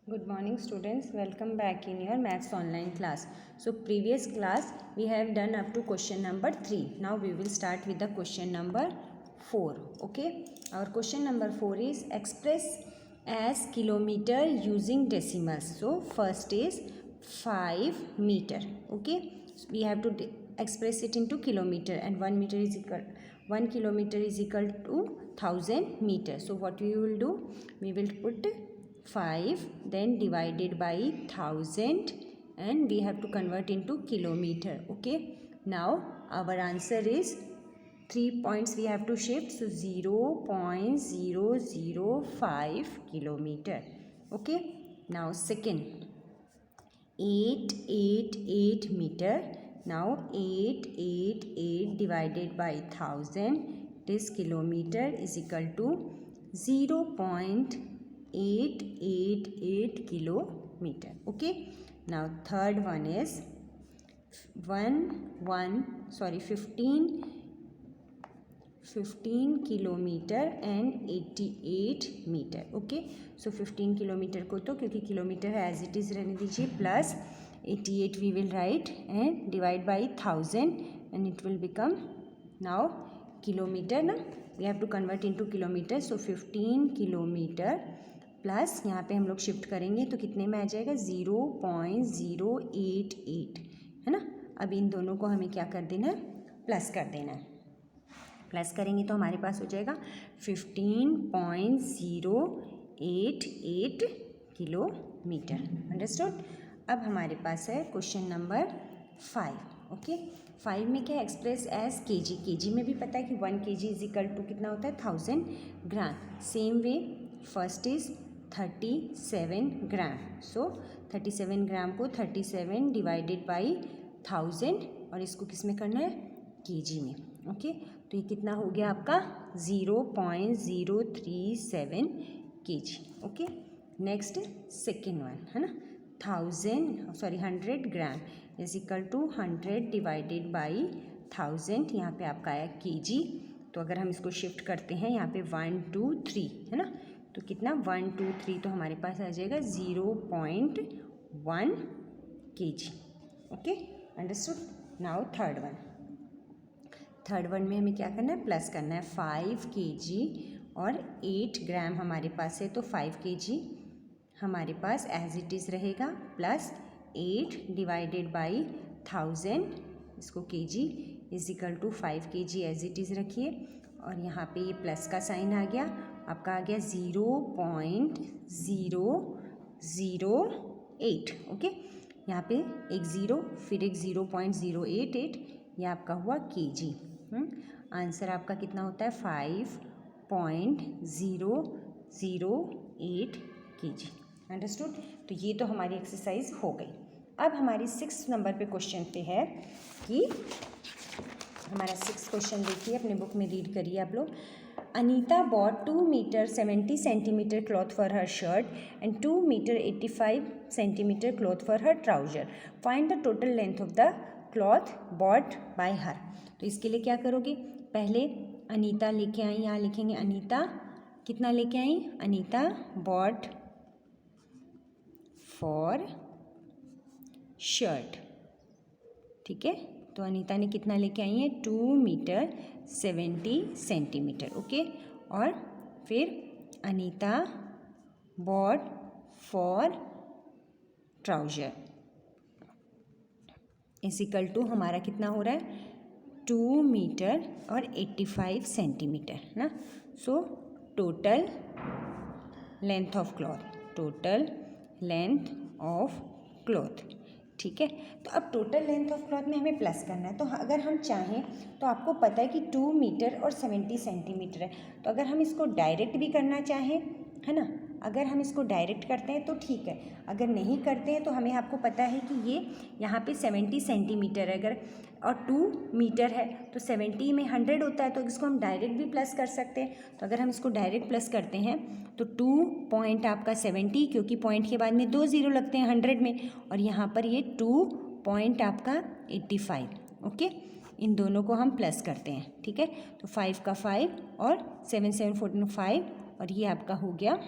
Good morning students, welcome back in your maths online class. So previous class we have done up to question number 3. Now we will start with the question number 4. Okay, our question number 4 is express as kilometer using decimals. So first is 5 meter. Okay, so we have to express it into kilometer, and 1 kilometer is equal to 1000 meters. So what we will do, we will put 5 then divided by 1000 and we have to convert into kilometer. Okay, now our answer is 3 points we have to shift, so 0.005 kilometer. Okay, now second, 888 meter. Now 888 divided by 1000, this kilometer is equal to 0.888 kilometer. Okay, now third one is 15 kilometer and 88 metre. Okay, so 15 kilometre को तो क्योंकि kilometre as it is रहने दीजिए, plus 88 we will write and divide by 1000 and it will become now kilometre ना, we have to convert into kilometre. So 15 kilometre plus यहाँ पे हम लोग शिफ्ट करेंगे तो कितने में आ जाएगा 0.088, है ना. अब इन दोनों को हमें क्या कर देना है, प्लस कर देना है. प्लस करेंगे तो हमारे पास हो जाएगा 15.088 किलोमीटर. अंडरस्टूड. अब हमारे पास है क्वेश्चन नंबर 5. ओके, 5 में क्या एक्सप्रेस एज केजी. केजी में भी पता है कि 1 kg इज इक्वल टू कितना होता है 1000 ग्राम. सेम वे फर्स्ट इज 37 ग्राम. सो 37 ग्राम को 37 डिवाइडेड बाई 1000 और इसको किस में करना है, केजी में. ओके, तो ये कितना हो गया आपका 0.037 kg. Okay, next second one है ना, 100 gram is equal to 100 divided by 1000. यहाँ पे आपका आया केजी. तो अगर हम इसको शिफ्ट करते हैं यहाँ पे 1 2 3 है ना, तो कितना 1 2 3 तो हमारे पास आ जाएगा 0.1 kg. Okay, understood. Now third one में हमें क्या करना है, प्लस करना है. 5 kg और 8 ग्राम हमारे पास है, तो 5 kg हमारे पास एज इट इज़ रहेगा, प्लस 8 डिवाइडेड बाई 1000, इसको kg is equal to 5 kg as it is रखिए. और यहाँ पे ये प्लस का साइन आ गया, आपका आ गया 0.008. ओके, यहाँ पे एक ज़ीरो फिर एक 0.088, ये आपका हुआ kg. आंसर आपका कितना होता है 5.008 kg. अंडरस्टूड. तो ये तो हमारी एक्सरसाइज हो गई. अब हमारी 6 नंबर पे क्वेश्चन पे है कि हमारा 6 क्वेश्चन देखिए, अपने बुक में रीड करिए आप लोग. Anita bought 2 metre 70 centimetre cloth for her shirt and 2 metre 85 centimetre cloth for her trouser. Find the total length of the cloth bought by her. तो इसके लिए क्या करोगे, पहले अनीता लेके आई, यहाँ लिखेंगे अनीता कितना लेके आई, अनीता बॉट फॉर शर्ट. ठीक है, तो अनीता ने कितना लेके आई है 2 मीटर 70 सेंटीमीटर. ओके, और फिर Anita bought for trouser is equal to हमारा कितना हो रहा है 2 मीटर और 85 सेंटीमीटर ना. So total length of cloth. ठीक है, तो अब टोटल लेंथ ऑफ क्लॉथ में हमें प्लस करना है. तो अगर हम चाहें तो आपको पता है कि 2 मीटर और 70 सेंटीमीटर है, तो अगर हम इसको डायरेक्ट भी करना चाहें, है ना, अगर हम इसको डायरेक्ट करते हैं तो ठीक है, अगर नहीं करते हैं तो हमें, आपको पता है कि ये यहाँ पे 70 सेंटीमीटर है अगर, और 2 मीटर है तो 70 में 100 होता है, तो इसको हम डायरेक्ट भी प्लस कर सकते हैं. तो अगर हम इसको डायरेक्ट प्लस करते हैं तो 2 पॉइंट आपका 70, क्योंकि पॉइंट के बाद में 2 0 लगते हैं 100 में, और यहाँ पर ये 2 पॉइंट आपका 85. ओके, इन दोनों को हम प्लस करते हैं. ठीक है, तो 5 का 5 और 7 7 14 5, और ये आपका हो गया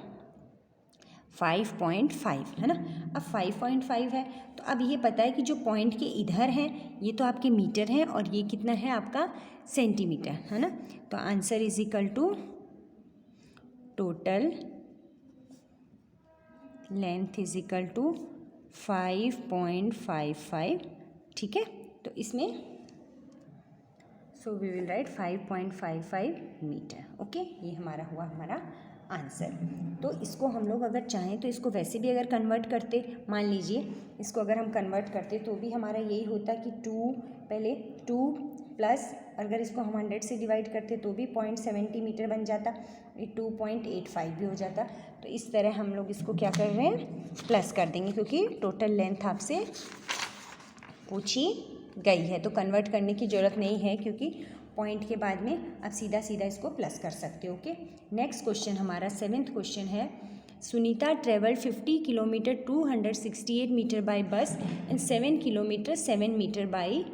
5.5 है ना। अब 5.5 है तो अब ये पता है कि जो पॉइंट के इधर हैं ये तो आपके मीटर हैं और ये कितना है आपका सेंटीमीटर है ना। तो answer is equal to total length is equal to 5.55। ठीक है, तो इसमें so we will write 5.55 metre. Okay, ये हमारा हुआ हमारा आंसर। तो इसको हम लोग अगर चाहें तो इसको वैसे भी अगर कन्वर्ट करते, मान लीजिए इसको अगर हम कन्वर्ट करते तो भी हमारा यही होता कि 2 पहले 2 प्लस अगर इसको हम 100 से डिवाइड करते तो भी 0.70 मीटर बन जाता, 2.85 भी हो जाता। तो इस तरह हम लोग इसको क्या कर रहे हैं, प्लस कर देंगे, क्योंकि टोटल लेंथ आपसे पूछी गई है तो कन्वर्ट करने की ज़रूरत नहीं है, क्योंकि पॉइंट के बाद में आप सीधा सीधा इसको प्लस कर सकते हो। ओके, नेक्स्ट क्वेश्चन हमारा 7th क्वेश्चन है, Sunita travelled 50 kilometre 268 metre by bus and 7 kilometre 7 metre by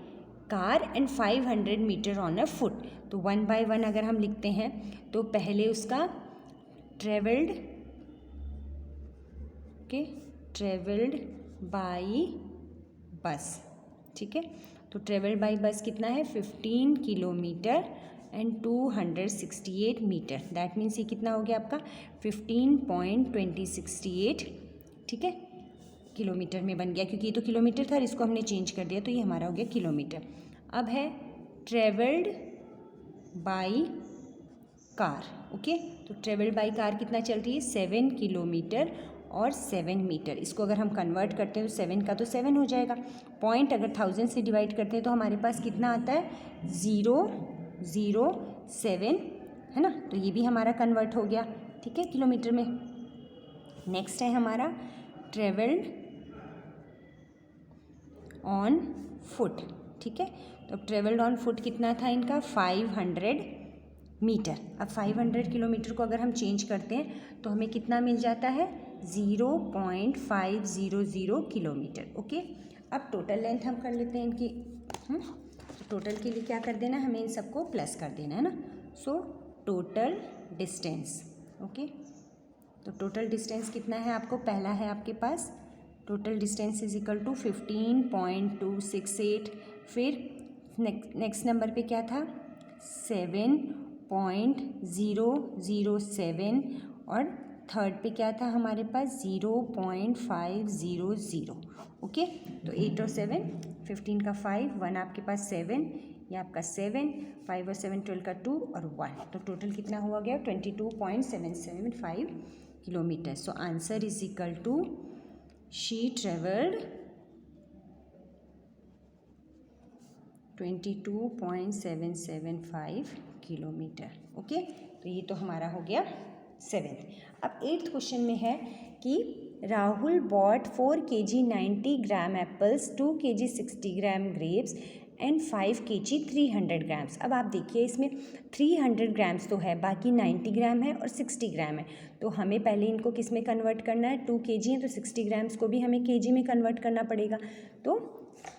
car and 500 metre on a foot. तो 1 बाय 1 अगर हम लिखते हैं तो पहले उसका ट्रेवल्ड, ओके, ट्रेवल्ड बाय बस, ठीक है। तो ट्रेवल बाय बस कितना है 15 kilometre and 268 metre, that means ये कितना हो गया आपका 15.268, ठीक है, किलोमीटर में बन गया, क्योंकि ये तो किलोमीटर था और इसको हमने चेंज कर दिया तो ये हमारा हो गया किलोमीटर। अब है ट्रेवल्ड बाय कार। ओके, तो ट्रेवल्ड बाय कार कितना चल रही है 7 किलोमीटर और 7 मीटर। इसको अगर हम कन्वर्ट करते हैं तो 7 का तो 7 हो जाएगा, पॉइंट अगर 1000 से डिवाइड करते हैं तो हमारे पास कितना आता है 007 है ना। तो ये भी हमारा कन्वर्ट हो गया, ठीक है, किलोमीटर में। नेक्स्ट है हमारा ट्रेवल्ड ऑन फुट, ठीक है। तो ट्रेवल्ड ऑन फुट कितना था इनका 500 मीटर। अब 500 किलोमीटर को अगर हम चेंज करते हैं तो हमें कितना मिल जाता है 0.500 किलोमीटर। ओके, अब टोटल लेंथ हम कर लेते हैं इनकी। तो टोटल के लिए क्या कर देना, हमें इन सबको प्लस कर देना है ना। सो टोटल डिस्टेंस, ओके, तो टोटल डिस्टेंस कितना है आपको, पहला है आपके पास total distance is equal to 15.268, फिर नेक्स्ट नंबर पे क्या था 7.007 और थर्ड पे क्या था हमारे पास 0.500। ओके, तो 8 और 7, 15 का 5, 1 आपके पास 7, ये आपका 7, 5 और 7 12 का 2 और 1, तो टोटल कितना हुआ गया 22.775 kilometre. So answer is equal to she travelled 22.775 kilometre. Okay, तो ये तो हमारा हो गया 7th। अब 8th क्वेश्चन में है कि Rahul bought 4 kg 90 gram apples, 2 kg 60 gram grapes and 5 kg 300 grams. अब आप देखिए इसमें 300 ग्राम्स तो है, बाकी 90 ग्राम है और 60 ग्राम है, तो हमें पहले इनको किस में कन्वर्ट करना है, 2 kg है तो 60 ग्राम्स को भी हमें kg में कन्वर्ट करना पड़ेगा। तो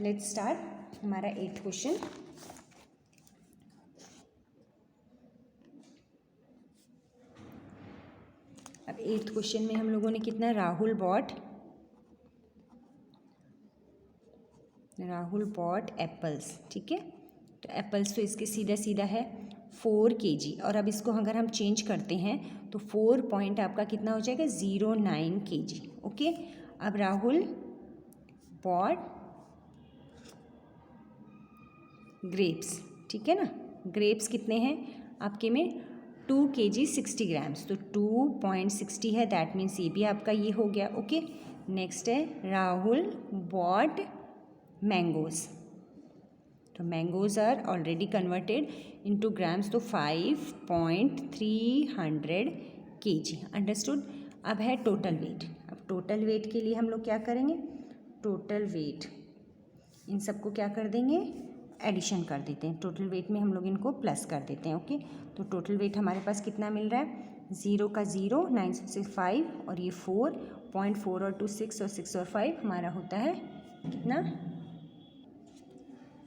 लेट्स स्टार्ट हमारा 8th क्वेश्चन। अब 8th क्वेश्चन में हम लोगों ने कितना, राहुल बॉट एप्पल्स, ठीक है, तो एप्पल्स तो इसके सीधा सीधा है 4 kg, और अब इसको अगर हम चेंज करते हैं तो 4 पॉइंट आपका कितना हो जाएगा 09 kg। ओके, अब राहुल बॉट ग्रेप्स, ठीक है ना, ग्रेप्स कितने हैं आपके में 2 kg 60 ग्राम्स, तो 2.60 है, दैट मीन्स ये भी आपका ये हो गया। ओके, नेक्स्ट है राहुल बॉट मैंगोज, तो mangoes are already converted into grams, तो 5.300 kg, अंडरस्टूड। अब है टोटल वेट। अब टोटल वेट के लिए हम लोग क्या करेंगे, टोटल वेट इन सबको क्या कर देंगे, एडिशन कर देते हैं, टोटल वेट में हम लोग इनको प्लस कर देते हैं। ओके, तो टोटल वेट हमारे पास कितना मिल रहा है 0 का 0, 9 से 5 और ये 4.4 और 2 6 और 6 और 5 हमारा होता है कितना,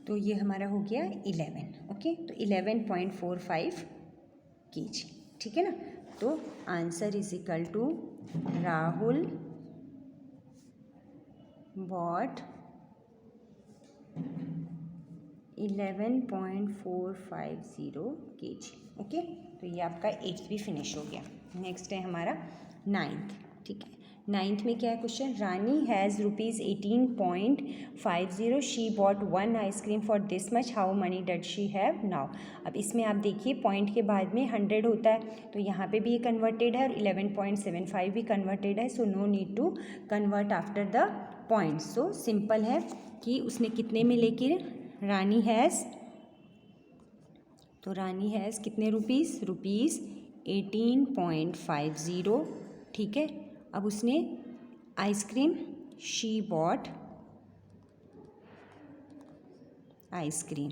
तो ये हमारा हो गया 11। ओके, तो 11.45 kg, ठीक है ना। तो answer is equal to Rahul bought 11.450 kg। Okay, तो ये आपका 8th भी फिनिश हो गया। नेक्स्ट है हमारा 9th। ठीक है, 9th में क्या है question, Rani has ₹18.50, she bought 1 ice cream for this much, how money did she have now. अब इसमें आप देखिए पॉइंट के बाद में 100 होता है, तो यहाँ पे भी ये कन्वर्टेड है और 11.75 भी कन्वर्टेड है। So no need to convert after the point. So simple है कि उसने कितने में लेके, रानी हैज़, तो रानी हैज़ कितने रुपीज़, ₹18.50। ठीक है, अब उसने आइसक्रीम, शी बॉट आइसक्रीम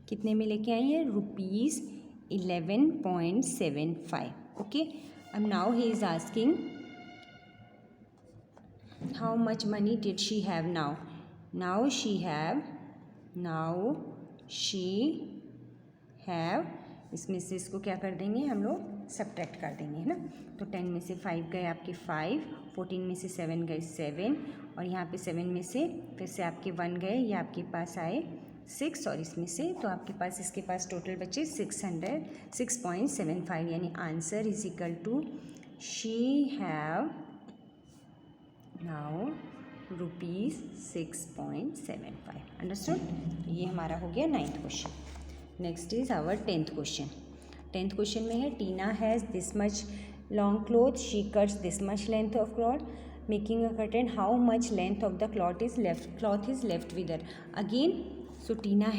कितने में लेके आई है, ₹11.75। ओके, अब now he is asking how much money did she have now. Now she have, इसमें से इसको क्या कर देंगे हम लोग, सब्ट्रैक्ट कर देंगे, है ना। तो 10 में से 5 गए आपके 5, 14 में से 7 गए 7, और यहाँ पे 7 में से फिर से आपके 1 गए, ये आपके पास आए 6, और इसमें से तो आपके पास, इसके पास टोटल बचे 6.75, यानी answer is equal to she have now ₹6.75। Understood. ये हमारा हो गया 9th question. Next is our 10th question. 10th question में है Tina has this much long cloth, she cuts this much length of cloth, making a curtain, how much length of the cloth is left with her. Again, so Tina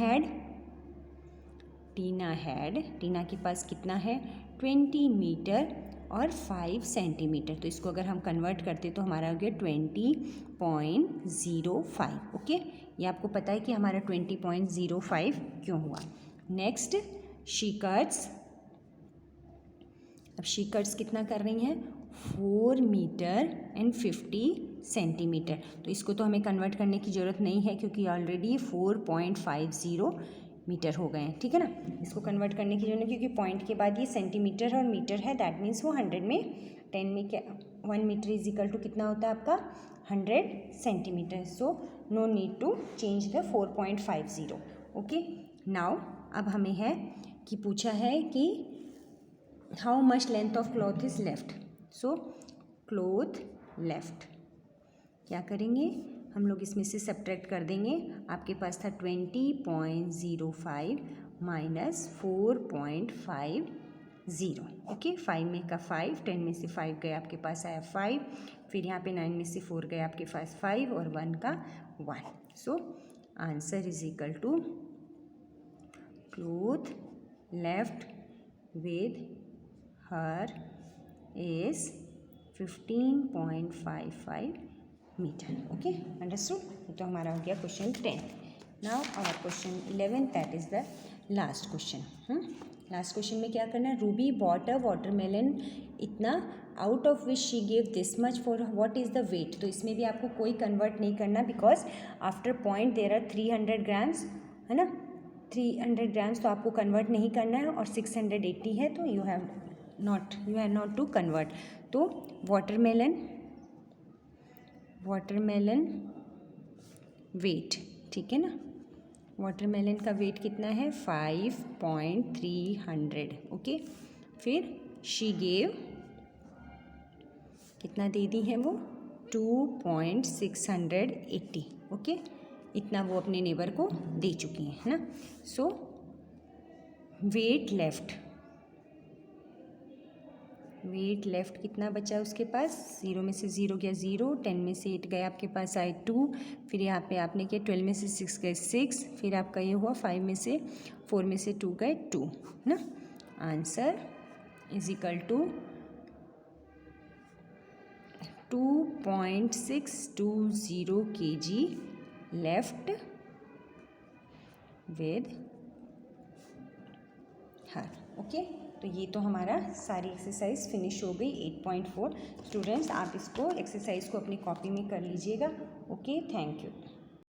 के पास कितना है, 20 metre और 5 centimetre. तो इसको अगर हम कन्वर्ट करते तो हमारा हो गया 20.05। ओके, ये आपको पता है कि हमारा 20.05 क्यों हुआ। नेक्स्ट, शी कट्स, अब शी कट्स कितना कर रही हैं, 4 मीटर एंड 50 सेंटीमीटर। तो इसको तो हमें कन्वर्ट करने की ज़रूरत नहीं है क्योंकि ऑलरेडी 4.50 मीटर हो गए हैं। ठीक है ना, इसको कन्वर्ट करने की जरूरत नहीं क्योंकि पॉइंट के बाद ये सेंटीमीटर और मीटर है, दैट मीन्स वो 100 में, 10 में क्या, 1 मीटर इज इक्वल टू कितना होता है आपका 100 centimetre. So no need to change the 4.50। Okay, now अब हमें है कि पूछा है कि how much length of cloth is left. So cloth left क्या करेंगे हम लोग, इसमें से सब्ट्रैक्ट कर देंगे। आपके पास था 20.05 माइनस 4.50। ओके, 5 में का 5, 10 में से 5 गए, आपके पास आया 5, फिर यहाँ पे 9 में से 4 गए, आपके पास 5, और 1 का 1। So answer is equal to cloth left with her is 15.55 metre. Okay, understood. तो हमारा हो गया question 10। Now our question 11, that is the last question. Last question में क्या करना है, रूबी बॉट अ वाटरमेलन इतना, out of which she give this much for what is the weight. तो इसमें भी आपको कोई कन्वर्ट नहीं करना because after point there are 300 grams, है ना, 300 ग्राम्स, तो आपको कन्वर्ट नहीं करना है, और 680 है तो you have not to convert. तो वाटरमेलन वेट, ठीक है ना, वाटरमेलन का वेट कितना है 5.300। ओके, फिर शी गेव कितना दे दी है वो 2.680। ओके, इतना वो अपने नेबर को दे चुकी हैं, है ना। सो वेट लेफ्ट कितना बचा उसके पास, 0 में से 0 गया 0, 10 में से 8 गया, आपके पास आए 2, फिर यहाँ पे आपने किया 12 में से 6 गए 6, फिर आपका ये हुआ 5 में से 4 में से 2 गए 2, ना। Answer is equal to 2.620 kg left with her. Okay, तो ये तो हमारा सारी एक्सरसाइज फिनिश हो गई 8.4। स्टूडेंट्स, आप इसको एक्सरसाइज को अपनी कॉपी में कर लीजिएगा। Okay, thank you.